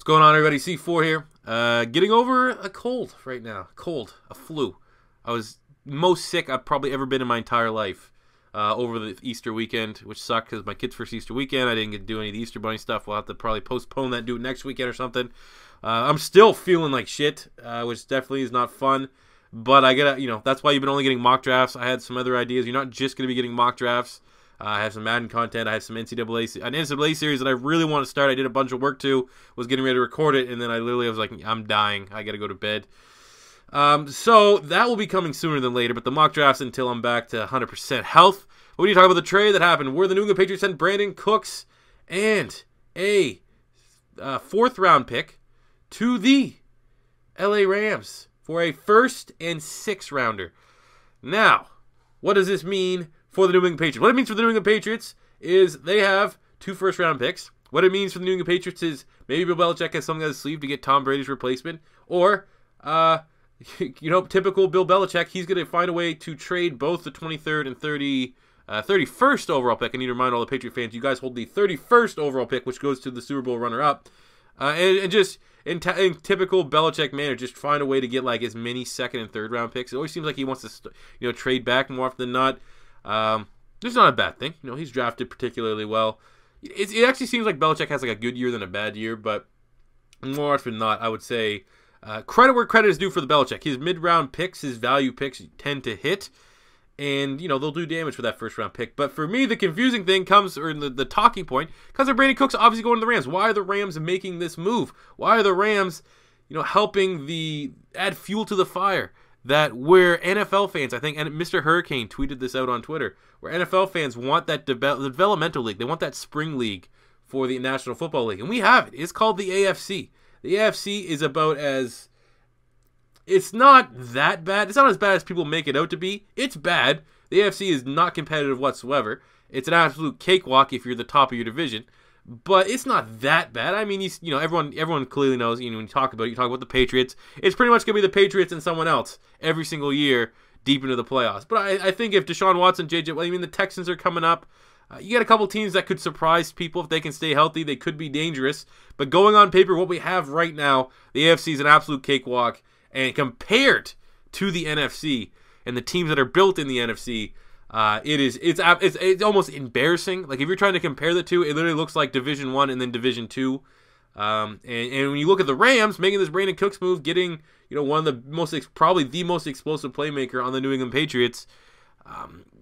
What's going on, everybody? C4 here. Getting over a cold right now. A flu. I was most sick I've probably ever been in my entire life over the Easter weekend, which sucked because my kid's first Easter weekend. I didn't get to do any of the Easter Bunny stuff. We'll have to probably postpone that and do it next weekend or something. I'm still feeling like shit, which definitely is not fun. But I gotta, that's why you've been only getting mock drafts. I had some other ideas. You're not just going to be getting mock drafts. I have some Madden content. I have some an NCAA series that I really want to start. I did a bunch of work to, was getting ready to record it, and then I literally was like, I'm dying. I got to go to bed. So that will be coming sooner than later, but the mock drafts until I'm back to 100% health. What do you talk about the trade that happened? Where the New England Patriots sent Brandin Cooks and a 4th round pick to the LA Rams for a 1st and 6th rounder. Now, what does this mean for the New England Patriots? What it means for the New England Patriots is they have 2 first-round picks. What it means for the New England Patriots is maybe Bill Belichick has something on his sleeve to get Tom Brady's replacement. Or, typical Bill Belichick, he's going to find a way to trade both the 23rd and 31st overall pick. I need to remind all the Patriot fans, you guys hold the 31st overall pick, which goes to the Super Bowl runner-up. And just in typical Belichick manner, just find a way to get like as many 2nd and 3rd round picks. It always seems like he wants to trade back more often than not. It's not a bad thing. He's drafted particularly well. It actually seems like Belichick has like a good year than a bad year, but more often than not, I would say credit where credit is due for the Belichick. His mid-round picks, his value picks tend to hit, and they'll do damage for that 1st-round pick. But for me, the confusing thing comes, or the talking point, comes when Brady Cook's obviously going to the Rams. Why are the Rams making this move? Why are the Rams, helping add fuel to the fire? That where NFL fans, I think, and Mr. Hurricane tweeted this out on Twitter, where NFL fans want that developmental league. They want that spring league for the National Football League. And we have it. It's called the AFC. The AFC is about as... It's not that bad. It's not as bad as people make it out to be. It's bad. The AFC is not competitive whatsoever. It's an absolute cakewalk if you're the top of your division. But it's not that bad. I mean, everyone clearly knows, when you talk about the Patriots, it's pretty much going to be the Patriots and someone else every single year deep into the playoffs. But I think if Deshaun Watson, the Texans are coming up. You got a couple teams that could surprise people if they can stay healthy. They could be dangerous. But going on paper, what we have right now, the AFC is an absolute cakewalk. And compared to the NFC and the teams that are built in the NFC, it's almost embarrassing. Like if you're trying to compare the two, it literally looks like Division 1 and then Division 2. And when you look at the Rams making this Brandin Cooks move, getting one of the probably the most explosive playmaker on the New England Patriots,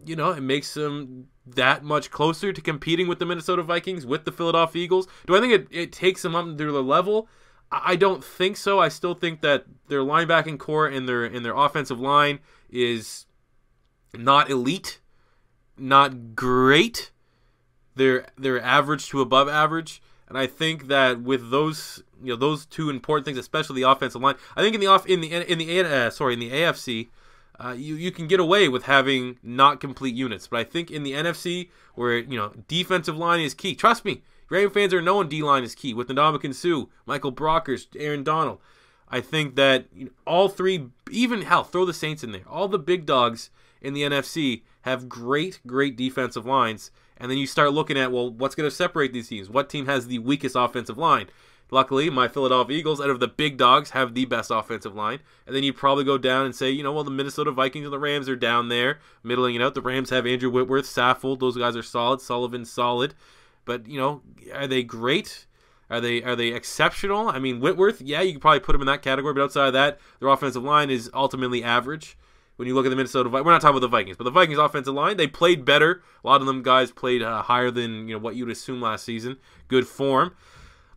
it makes them that much closer to competing with the Minnesota Vikings, with the Philadelphia Eagles. Do I think it takes them up to their level? I don't think so. I still think that their linebacking core and their offensive line is not elite, not great. They're average to above average, and I think that with those those two important things, especially the offensive line, I think in the AFC, you can get away with having not complete units, but I think in the NFC, where defensive line is key. Trust me. Ram fans are knowing D-line is key with Ndamukong Suh, Michael Brockers, Aaron Donald. I think that all three, even hell, throw the Saints in there. All the big dogs in the NFC have great defensive lines. And then you start looking at, well, what's going to separate these teams? What team has the weakest offensive line? Luckily, my Philadelphia Eagles, out of the big dogs, have the best offensive line. And then you probably go down and say, the Minnesota Vikings and the Rams are down there, middling it out. The Rams have Andrew Whitworth, Saffold. Those guys are solid. Sullivan's solid. But, are they great? Are they exceptional? I mean, Whitworth, yeah, you could probably put him in that category, but outside of that, their offensive line is ultimately average. When you look at the Minnesota Vikings, we're not talking about the Vikings, but the Vikings offensive line, they played better. A lot of them guys played higher than what you would assume last season. Good form.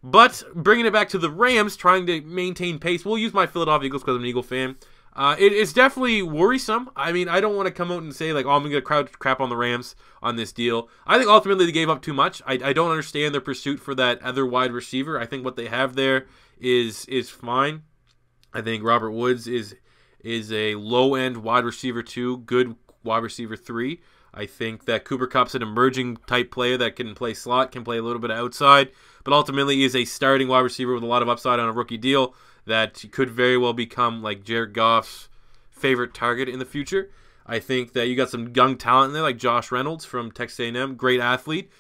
But bringing it back to the Rams, trying to maintain pace, we'll use my Philadelphia Eagles because I'm an Eagle fan. It's definitely worrisome. I mean, I don't want to come out and say, like, I'm going to crap on the Rams on this deal. I think ultimately they gave up too much. I don't understand their pursuit for that other wide receiver. I think what they have there is fine. I think Robert Woods is a low-end wide receiver 2, good wide receiver 3. I think that Cooper Kupp's an emerging type player that can play slot, can play a little bit of outside, but ultimately is a starting wide receiver with a lot of upside on a rookie deal that could very well become like Jared Goff's favorite target in the future. I think that you got some young talent in there like Josh Reynolds from Texas A&M, great athlete.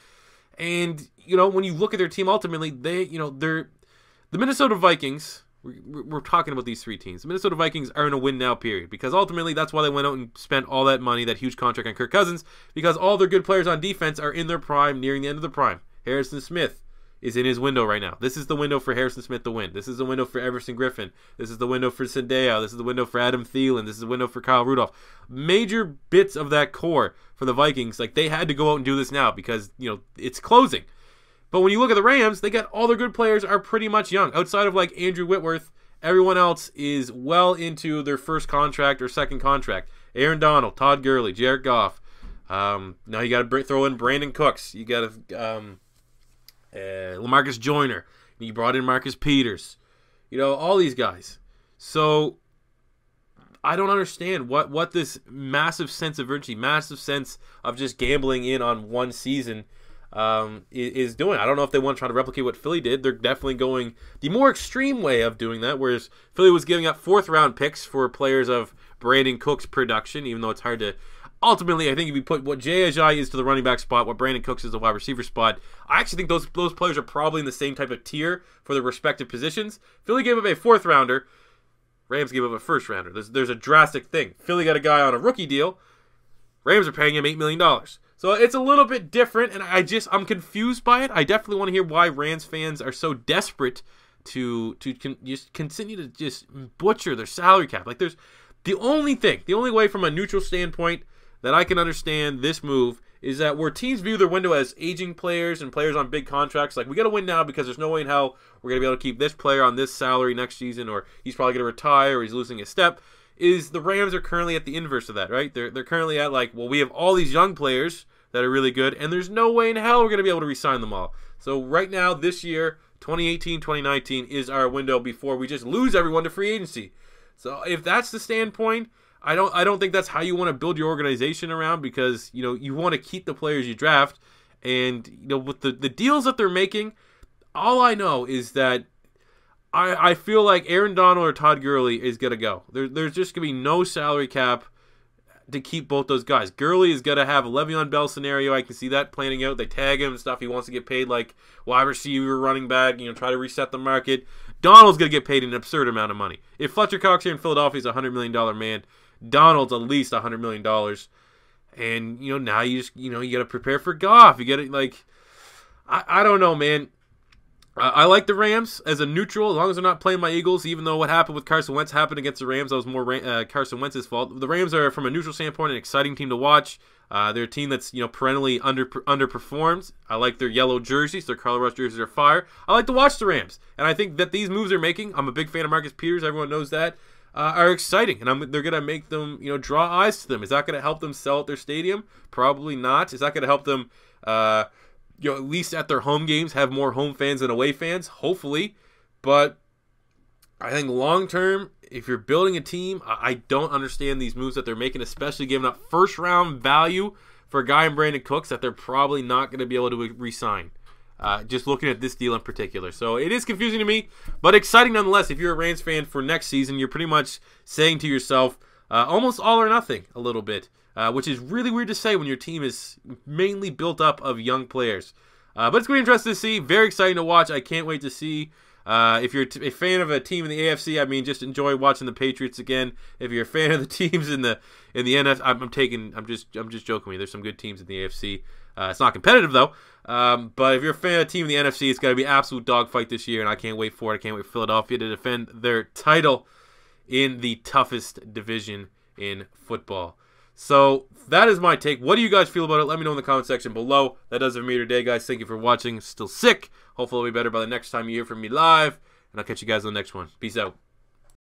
And, when you look at their team, ultimately, the the Minnesota Vikings, we're talking about these three teams. The Minnesota Vikings are in a win-now period because ultimately that's why they went out and spent all that money, that huge contract on Kirk Cousins, because all their good players on defense are in their prime, nearing the end of the prime. Harrison Smith is in his window right now. This is the window for Harrison Smith to win. This is the window for Everson Griffin. This is the window for Sendeo. This is the window for Adam Thielen. This is the window for Kyle Rudolph. Major bits of that core for the Vikings, like they had to go out and do this now because, it's closing. But when you look at the Rams, they got all their good players are pretty much young. Outside of like Andrew Whitworth, everyone else is well into their first contract or second contract. Aaron Donald, Todd Gurley, Jared Goff. Now you got to throw in Brandon Cooks. You got to LaMarcus Joyner. You brought in Marcus Peters. All these guys. So I don't understand what this massive sense of urgency, massive sense of just gambling in on one season is doing. I don't know if they want to try to replicate what Philly did. They're definitely going the more extreme way of doing that, whereas Philly was giving up 4th-round picks for players of Brandon Cooks' production, even though it's hard to... Ultimately, I think if you put what Jay Ajayi is to the running back spot, what Brandon Cooks is to the wide receiver spot, I actually think those players are probably in the same type of tier for their respective positions. Philly gave up a 4th-rounder. Rams gave up a 1st-rounder. There's a drastic thing. Philly got a guy on a rookie deal. Rams are paying him $8 million. So it's a little bit different, and I'm confused by it. I definitely want to hear why Rams fans are so desperate to just continue to just butcher their salary cap. Like, there's the only way from a neutral standpoint that I can understand this move is that where teams view their window as aging players and players on big contracts, like we got to win now because there's no way in hell we're going to be able to keep this player on this salary next season, or he's probably going to retire, or he's losing a step. Is the Rams are currently at the inverse of that, right? They're currently at like, well, we have all these young players that are really good, and there's no way in hell we're going to be able to re-sign them all. So right now, this year, 2018, 2019 is our window before we just lose everyone to free agency. So if that's the standpoint, I don't think that's how you want to build your organization around, because you want to keep the players you draft, and with the deals that they're making, all I know is that I feel like Aaron Donald or Todd Gurley is gonna go. There's just gonna be no salary cap to keep both those guys. Gurley is gonna have a Le'Veon Bell scenario. I can see that planning out. They tag him and stuff. He wants to get paid like wide receiver, running back. Try to reset the market. Donald's gonna get paid an absurd amount of money. If Fletcher Cox here in Philadelphia is a $100 million man, Donald's at least $100 million. And now you just you got to prepare for Goff. You got to I don't know, man. I like the Rams as a neutral, as long as they're not playing my Eagles, even though what happened with Carson Wentz happened against the Rams. That was more Carson Wentz's fault. The Rams are, from a neutral standpoint, an exciting team to watch. They're a team that's perennially underperforms. I like their yellow jerseys. Their color rush jerseys are fire. I like to watch the Rams. And I think that these moves they're making, I'm a big fan of Marcus Peters, everyone knows that, are exciting. And they're going to make them, draw eyes to them. Is that going to help them sell at their stadium? Probably not. Is that going to help them... at least at their home games, have more home fans than away fans, hopefully. But I think long-term, if you're building a team, I don't understand these moves that they're making, especially giving up first-round value for a guy in Brandon Cooks that they're probably not going to be able to re-sign. Just looking at this deal in particular. So it is confusing to me, but exciting nonetheless. If you're a Rams fan for next season, you're pretty much saying to yourself, almost all or nothing a little bit. Which is really weird to say when your team is mainly built up of young players. But it's going to be interesting to see. Very exciting to watch. I can't wait to see. If you're a fan of a team in the AFC, just enjoy watching the Patriots again. If you're a fan of the teams in the NFC, I'm just joking with you. There's some good teams in the AFC. It's not competitive though. But if you're a fan of a team in the NFC, it's going to be an absolute dogfight this year, and I can't wait for it. I can't wait for Philadelphia to defend their title in the toughest division in football. So that is my take. What do you guys feel about it? Let me know in the comment section below. That does it for me today, guys. Thank you for watching. Still sick. Hopefully I'll be better by the next time you hear from me live. And I'll catch you guys on the next one. Peace out.